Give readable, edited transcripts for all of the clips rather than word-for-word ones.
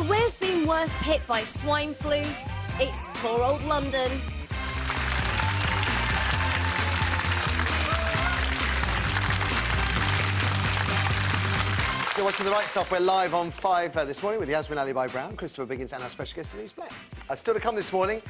So where's been worst hit by swine flu? It's poor old London. You're watching The Right Stuff. We're live on 5 this morning with Yasmin Ali-Brown, Christopher Biggins and our special guest Denise Blair. Still to come this morning,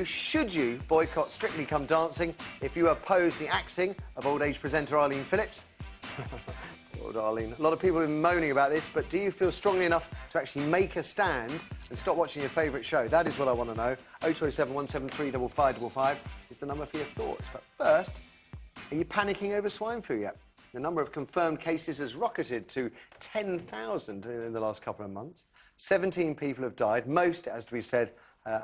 should you boycott Strictly Come Dancing if you oppose the axing of old-age presenter Arlene Phillips? Lord, Arlene. A lot of people have been moaning about this, but do you feel strongly enough to actually make a stand and stop watching your favourite show? That is what I want to know. 0207 173 5555 is the number for your thoughts. But first, are you panicking over swine flu yet? The number of confirmed cases has rocketed to 10,000 in the last couple of months. 17 people have died. Most, as we said,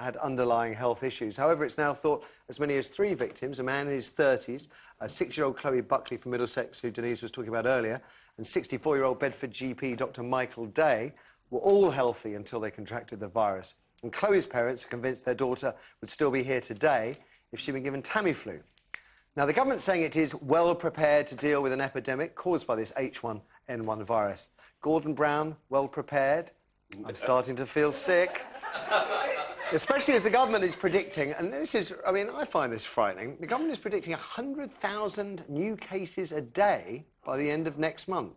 had underlying health issues. However, it's now thought as many as 3 victims, a man in his 30s, a 6-year-old Chloe Buckley from Middlesex, who Denise was talking about earlier, and 64-year-old Bedford GP Dr Michael Day, were all healthy until they contracted the virus. And Chloe's parents are convinced their daughter would still be here today if she'd been given Tamiflu. Now, the government's saying it is well prepared to deal with an epidemic caused by this H1N1 virus. Gordon Brown, well prepared? I'm starting to feel sick. Especially as the government is predicting, and this is, I mean, I find this frightening, the government is predicting 100,000 new cases a day by the end of next month.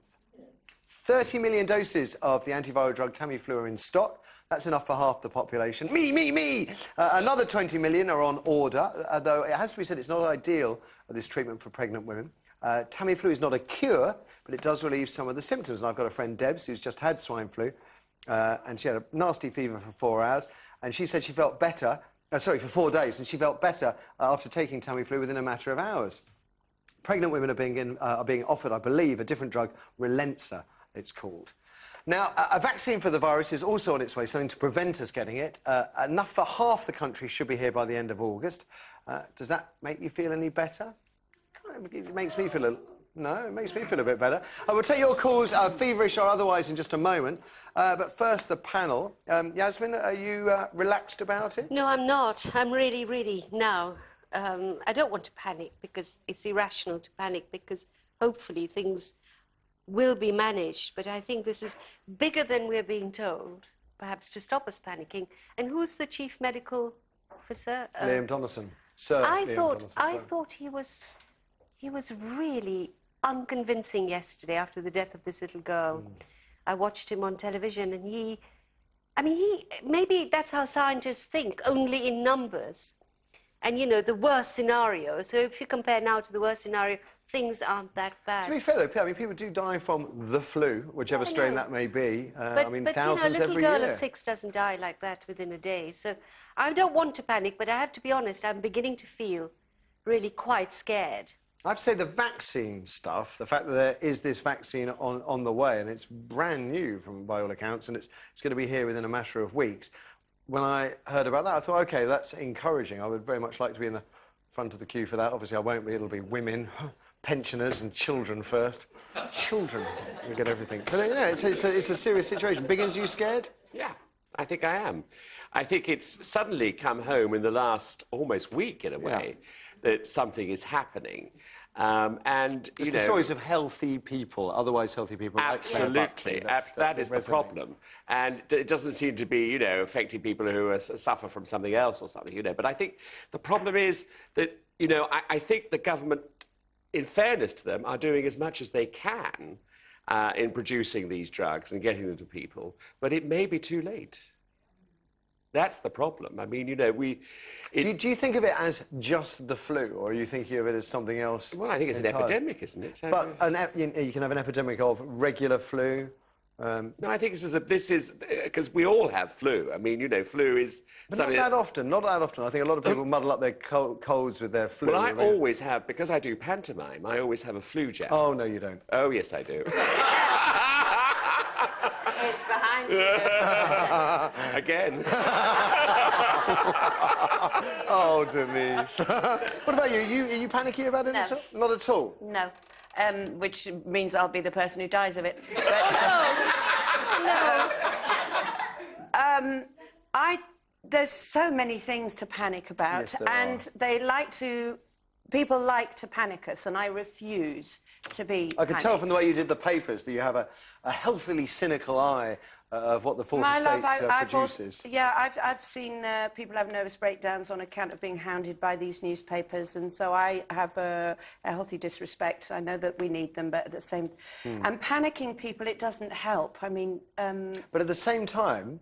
30 million doses of the antiviral drug Tamiflu are in stock. That's enough for half the population. Me! Another 20 million are on order, though it has to be said it's not ideal, this treatment for pregnant women. Tamiflu is not a cure, but it does relieve some of the symptoms. And I've got a friend, Debs, who's just had swine flu, and she had a nasty fever for 4 hours, and she said she felt better, for 4 days, and she felt better after taking Tamiflu within a matter of hours. Pregnant women are being offered, I believe, a different drug, Relenza, it's called. Now, a vaccine for the virus is also on its way, something to prevent us getting it. Enough for half the country should be here by the end of August. Does that make you feel any better? It makes me feel No, it makes me feel a bit better. I will take your calls, feverish or otherwise, in just a moment. But first, the panel. Yasmin, are you relaxed about it? No, I'm not. I'm really, no. I don't want to panic because it's irrational to panic because hopefully things will be managed, but I think this is bigger than we're being told, perhaps to stop us panicking. And who's the chief medical officer? Liam Donaldson. Sir I Liam Donaldson, thought he was really unconvincing yesterday after the death of this little girl. I watched him on television and maybe that's how scientists think, only in numbers. And, you know, the worst scenario. So if you compare now to the worst scenario, things aren't that bad. To be fair, though, I mean, people do die from the flu, whichever strain that may be. I mean, thousands every year. But, you know, a little girl of 6 doesn't die like that within a day. So I don't want to panic, but I have to be honest, I'm beginning to feel really quite scared. I have to say the vaccine stuff, the fact that there is this vaccine on the way, and it's brand new by all accounts, and it's going to be here within a matter of weeks. When I heard about that, I thought, OK, that's encouraging. I would very much like to be in the front of the queue for that. Obviously, I won't be. It'll be women, pensioners and children first. Children, we get everything. But, you know, it's a serious situation. Biggins, are you scared? Yeah, I think I am. I think it's suddenly come home in the last almost week, in a way, that something is happening. And, you know... the stories of healthy people, otherwise healthy people. Absolutely. That is the problem. And it doesn't seem to be, you know, affecting people who suffer from something else or something, you know. But I think the problem is that, you know, I think the government, in fairness to them, are doing as much as they can in producing these drugs and getting them to people. But it may be too late. That's the problem. I mean, you know, do you think of it as just the flu, or are you thinking of it as something else? Well, I think it's an epidemic, isn't it? But you can have an epidemic of regular flu. No, I think this is because we all have flu. I mean, you know, flu is something... Not that often, not that often. I think a lot of people muddle up their colds with their flu. Well, I always have, because I do pantomime, I always have a flu jab. Oh, no, you don't. Oh, yes, I do. It's behind you. Again. Oh, Denise. What about you? Are you panicky about it at all? Not at all? No. Which means I'll be the person who dies of it. But, there's so many things to panic about, Yes, there and are. they like to people like to panic us, and I refuse to be I can tell panicked. from the way you did the papers that you have a healthily cynical eye of what the fourth estate produces. I've seen people have nervous breakdowns on account of being hounded by these newspapers, and so I have a healthy disrespect. I know that we need them, but at the same... And panicking people, it doesn't help. I mean... But at the same time,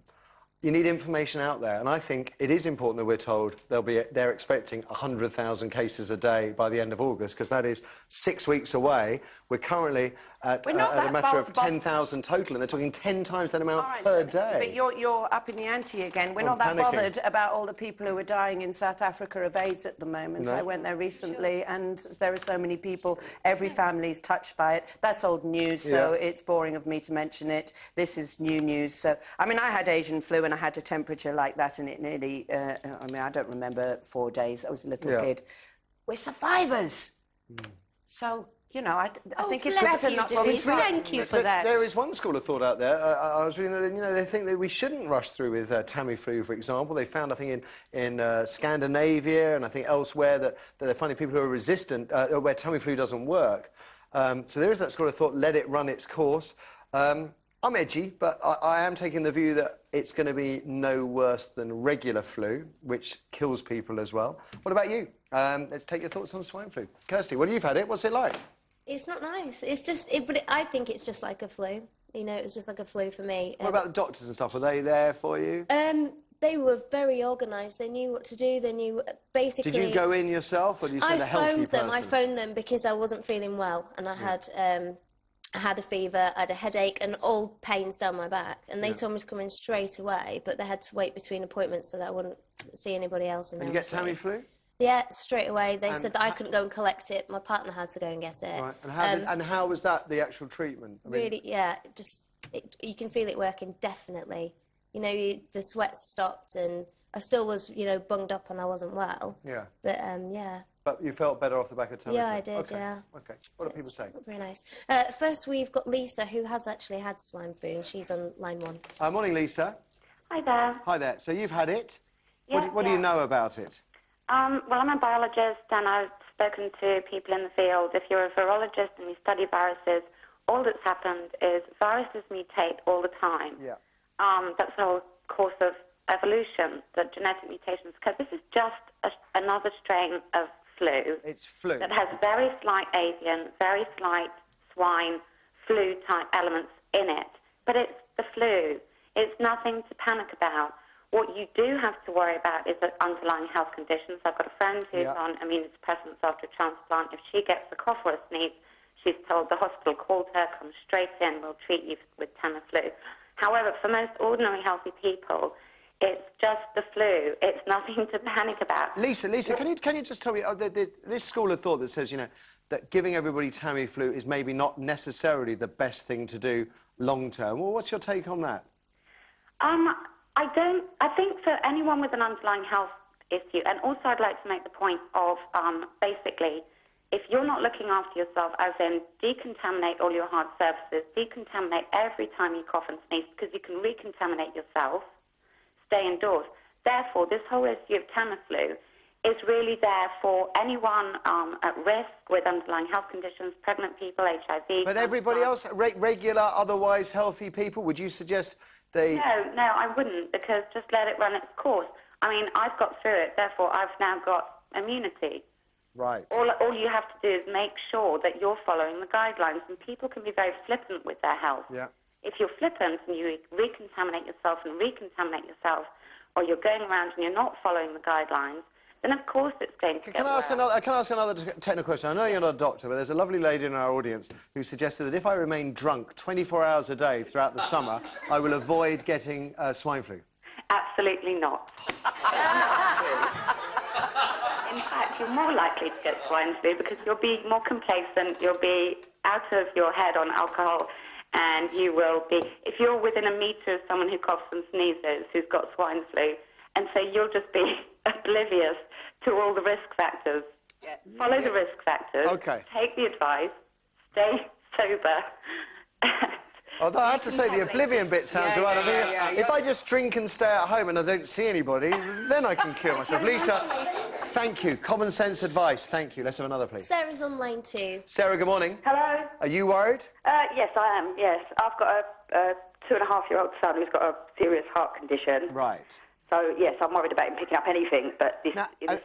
you need information out there, and I think it is important that we're told they're expecting 100,000 cases a day by the end of August, because that is 6 weeks away. We're currently at a matter of 10,000 total, and they're talking 10 times that amount per day. But you're up in the ante again. We're not that bothered about all the people who are dying in South Africa of AIDS at the moment. No. I went there recently, and there are so many people. Every family's touched by it. That's old news, so it's boring of me to mention it. This is new news. So, I mean, I had Asian flu, and I had a temperature like that, and it nearly... I mean, I don't remember 4 days. I was a little kid. We're survivors. So... You know, I think it's better not to be... Thank you for that. There is one school of thought out there. I was reading that, you know, they think that we shouldn't rush through with Tamiflu, for example. They found, I think, in Scandinavia and I think elsewhere that they're finding people who are resistant, where Tamiflu doesn't work. So there is that school of thought, let it run its course. I'm edgy, but I am taking the view that it's going to be no worse than regular flu, which kills people as well. What about you? Let's take your thoughts on swine flu. Kirsty, well, you've had it. What's it like? It's not nice. It's just, I think it's just like a flu. You know, it was just like a flu for me. What about the doctors and stuff? Were they there for you? They were very organised. They knew what to do. They knew basically... Did you go in yourself, or did you send a healthy person? I phoned them because I wasn't feeling well, and I had a fever, I had a headache, and all pains down my back. And they told me to come in straight away, but they had to wait between appointments so that I wouldn't see anybody else. And you get Tamiflu? Yeah, straight away. They said that I couldn't go and collect it. My partner had to go and get it. Right. And how was that, the actual treatment? I mean... Really, yeah. You can feel it working, definitely. You know, the sweat stopped, and I still was, you know, bunged up and I wasn't well. Yeah. But, yeah. But you felt better off the back of Tamiflu? Yeah, I did, yeah. OK. What do people say? Very nice. First, we've got Lisa, who has actually had swine flu, and she's on line 1. Morning, Lisa. Hi there. Hi there. So you've had it? Yes, what do you know about it? Well, I'm a biologist, and I've spoken to people in the field. If you're a virologist and you study viruses, all that's happened is viruses mutate all the time. Yeah. That's the whole course of evolution, that genetic mutations occur. This is just another strain of flu. It's flu. That has very slight avian, very slight swine flu-type elements in it. But it's the flu. It's nothing to panic about. What you do have to worry about is the underlying health conditions. I've got a friend who's on immunosuppressants after a transplant. If she gets a cough or a sneeze, she's told the hospital called her, come straight in, we'll treat you with Tamiflu. However, for most ordinary healthy people, it's just the flu. It's nothing to panic about. Lisa, can you just tell me, this school of thought that says, you know, that giving everybody Tamiflu is maybe not necessarily the best thing to do long term. Well, what's your take on that? I think for anyone with an underlying health issue, and also I'd like to make the point of, basically, if you're not looking after yourself, as in decontaminate all your hard surfaces, decontaminate every time you cough and sneeze, because you can recontaminate yourself, stay indoors. Therefore, this whole issue of Tamiflu is really there for anyone at risk with underlying health conditions, pregnant people, HIV... But everybody else, regular, otherwise healthy people, would you suggest they... No, I wouldn't, because just let it run its course. I mean, I've got through it, therefore I've now got immunity. Right. All you have to do is make sure that you're following the guidelines, and people can be very flippant with their health. Yeah. If you're flippant and you recontaminate yourself, or you're going around and you're not following the guidelines, then of course it's going to get worse. Can I ask another technical question? I know you're not a doctor, but there's a lovely lady in our audience who suggested that if I remain drunk 24 hours a day throughout the summer, I will avoid getting swine flu. Absolutely not. In fact, you're more likely to get swine flu because you'll be more complacent, you'll be out of your head on alcohol, and you will be... If you're within a metre of someone who coughs and sneezes, who's got swine flu, and so you'll just be oblivious to all the risk factors. Yeah. Follow the risk factors. Okay. Take the advice. Stay sober. Although I have to say, the oblivion bit sounds all right. I think if I just drink and stay at home and I don't see anybody, then I can cure myself. Lisa, Thank you. Common sense advice. Thank you. Let's have another, please. Sarah's on line 2. Sarah, good morning. Hello. Are you worried? Yes, I am. Yes, I've got a 2.5-year-old son who's got a serious heart condition. Right. So yes, I'm worried about him picking up anything, but this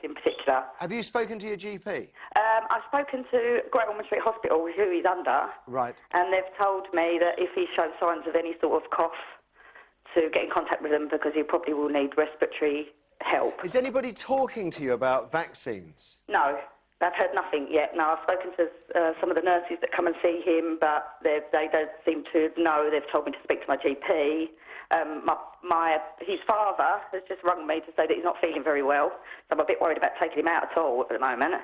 in particular. Have you spoken to your GP? I've spoken to Great Ormond Street Hospital, who he's under. Right. And they've told me that if he shows signs of any sort of cough, to get in contact with them because he probably will need respiratory help. Is anybody talking to you about vaccines? No, I've heard nothing yet. No, I've spoken to some of the nurses that come and see him, but they don't seem to know. They've told me to speak to my GP. His father has just rung me to say that he's not feeling very well, so I'm a bit worried about taking him out at all at the moment.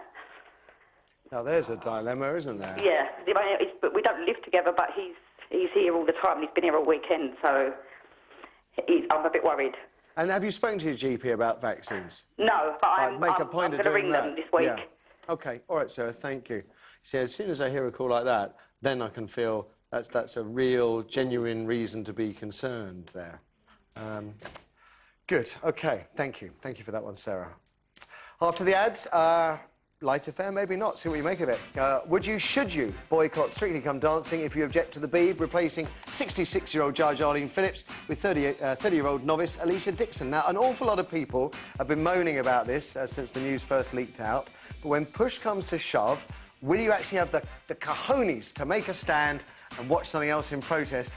Now, there's a dilemma, isn't there? Yeah, but we don't live together, but he's here all the time. He's been here all weekend, so I'm a bit worried. And have you spoken to your GP about vaccines? No, but I'm going to ring them this week. Yeah. OK. All right, Sarah, thank you. See, as soon as I hear a call like that, then I can feel that's a real, genuine reason to be concerned there. Good. OK, thank you. Thank you for that one, Sarah. After the ads, light affair, maybe not. See what you make of it. Should you boycott Strictly Come Dancing if you object to the Beeb replacing 66-year-old Judge Arlene Phillips with 30-year-old novice Alicia Dixon? Now, an awful lot of people have been moaning about this since the news first leaked out. But when push comes to shove, will you actually have the cojones to make a stand and watch something else in protest?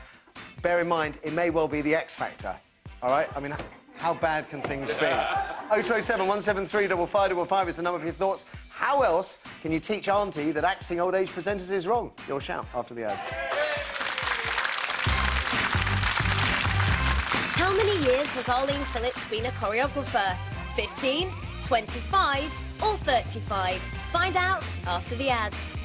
Bear in mind, it may well be the X Factor. All right? I mean, how bad can things be? 0207 173 5555 is the number for your thoughts. How else can you teach Auntie that axing old age presenters is wrong? Your shout after the ads. How many years has Arlene Phillips been a choreographer? 15, 25 or 35? Find out after the ads.